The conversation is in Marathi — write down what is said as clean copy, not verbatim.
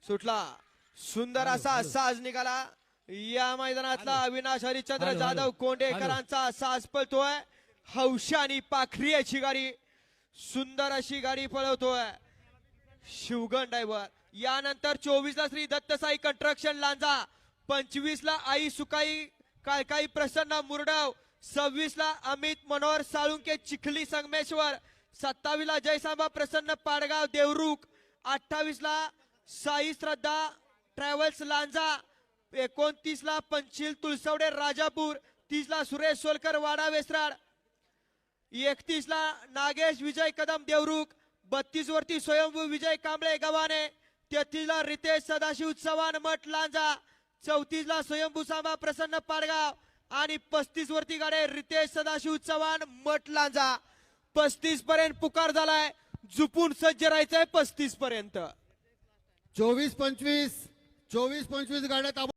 सुटला सुंदर असा साज निघाला या मैदानातला अविनाश हरिश्चंद्र जाधव कोंडेकरांचा साज पळतोय हौशा आणि पाखरी याची गाडी सुंदर अशी गाडी पळवतोय शिवगण ड्रायव्हर यानंतर 24 ला श्री दत्तसाई कंस्ट्रक्शन लांजा 25 ला आई सुकाई काळकाई प्रसन्न मुरडाव 26 ला अमित मनोहर साळुंके चिखली संगमेश्वर 27 ला जयसांबा प्रसन्न पाडगाव देवरुख 28 ला साई श्रद्धा ट्रॅव्हल्स लांजा 29 ला पंचिल तुळसवडे राजापूर 30 ला सुरेश सोलकर वाडा वेसराड 31 ला नागेश विजय कदम देवरुख 32 वरती स्वयंभू विजय कांबळे गव्हाणे 33 ला रितेश सदाशिव चव्हाण मठ लांजा 34 ला स्वयंभू सांबा प्रसन्न पाडगाव आणि 35 वरती गाडे रितेश सदाशिव चव्हाण मठ लांजा 35 पर्यंत पुकार झालाय झुपून सज्ज राहायचंय 35 पर्यंत 24-25 गाड्या